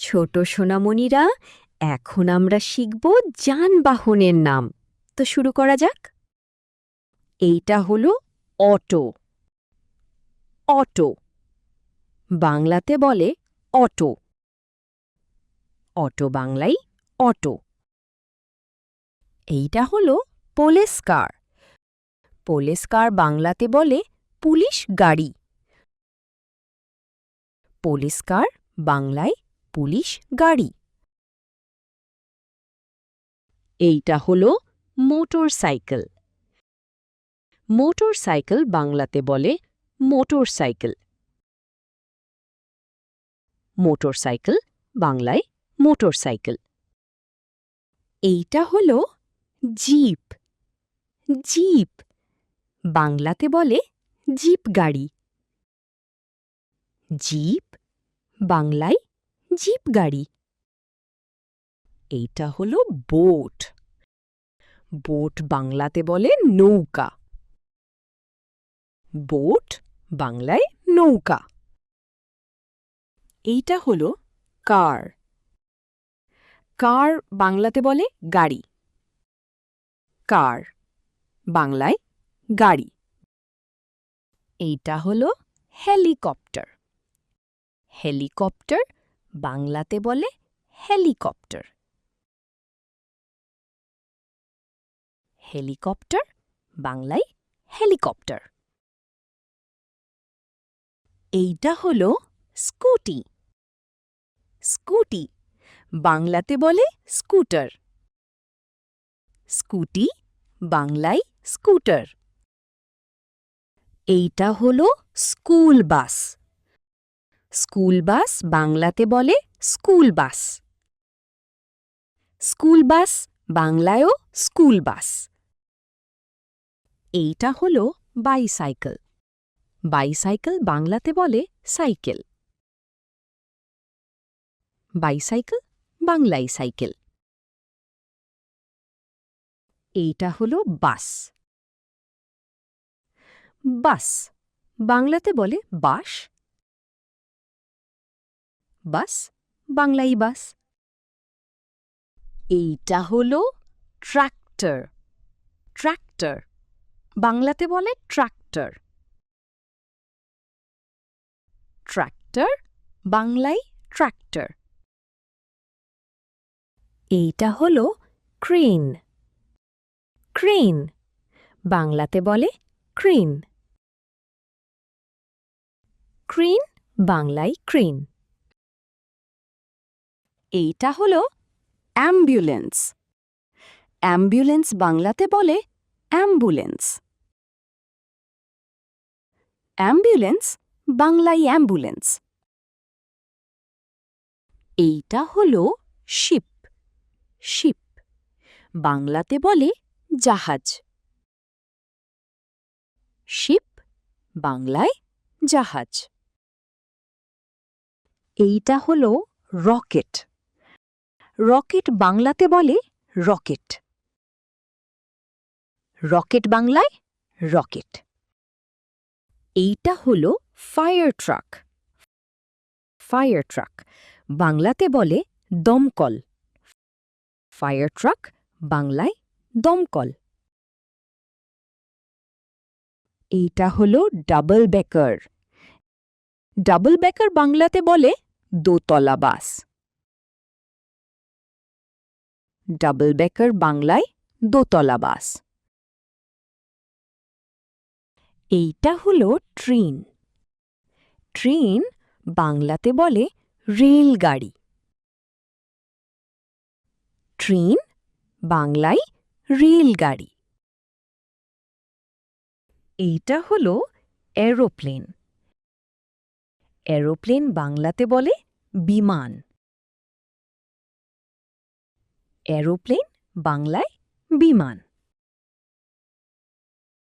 ছোট সোনামণিরা, এখন আমরা শিখব যানবাহনের নাম। তো শুরু করা যাক। এইটা হলো অটো। অটো বাংলাতে বলে অটো। অটো বাংলায় অটো। এইটা হলো পুলিশ কার। পুলিশ কার বাংলাতে বলে পুলিশ গাড়ি। পুলিশ কার বাংলায় পুলিশ গাড়ি। এইটা হলো মোটর সাইকেল। মোটর সাইকেল বাংলাতে বলে মোটর সাইকেল। মোটর সাইকেল বাংলায় মোটর সাইকেল। এইটা হলো জিপ। জিপ বাংলাতে বলে জিপ গাড়ি। জিপ বাংলায় জিপ গাড়ি। এইটা হলো বোট। বোট বাংলাতে বলে নৌকা। বোট বাংলায় নৌকা। এইটা হলো কার। কার বাংলাতে বলে গাড়ি। কার বাংলায় গাড়ি। এইটা হলো হেলিকপ্টার। হেলিকপ্টার বাংলাতে বলে হেলিকপ্টার। হেলিকপ্টার বাংলায় হেলিকপ্টার। এইটা হলো স্কুটি। স্কুটি বাংলাতে বলে স্কুটার। স্কুটি বাংলায় স্কুটার। এইটা হলো স্কুল বাস। স্কুল বাস বাংলাতে বলে স্কুল বাস। স্কুল বাস বাংলায়ও স্কুল বাস। এইটা হলো বাইসাইকেল। বাইসাইকেল বাংলাতে বলে সাইকেল। বাইসাইকেল বাংলায় সাইকেল। এইটা হলো বাস। বাস বাংলাতে বলে বাস। বাস বাংলাই বাস। এইটা হলো ট্রাক্টর। ট্রাক্টর বাংলাতে বলে ট্রাক্টর। ট্রাক্টর বাংলায় ট্রাক্টর। এইটা হলো ক্রেন। ক্রেন বাংলাতে বলে ক্রেন। ক্রেন বাংলায় ক্রেন। এইটা হলো অ্যাম্বুলেন্স। অ্যাম্বুলেন্স বাংলাতে বলে অ্যাম্বুলেন্স। অ্যাম্বুলেন্স বাংলায় অ্যাম্বুলেন্স। এইটা হলো শিপ। শিপ বাংলাতে বলে জাহাজ। শিপ বাংলায় জাহাজ। এইটা হলো রকেট। রকেট বাংলাতে বলে রকেট। রকেট বাংলায় রকেট। এইটা হলো ফায়ার ট্রাক। ফায়ার ট্রাক বাংলাতে বলে দমকল। ফায়ার ট্রাক বাংলায় দমকল। এইটা হলো ডাবল বেকার। ডাবল বেকার বাংলাতে বলে দোতলা বাস। ডাবল বেকার বাংলায় দোতলা বাস। এইটা হলো ট্রেন। ট্রেন বাংলাতে বলে রেলগাড়ি। ট্রেন বাংলায় রেলগাড়ি। এইটা হলো এরোপ্লেন। এরোপ্লেন বাংলাতে বলে বিমান। এরোপ্লেন বাংলায় বিমান।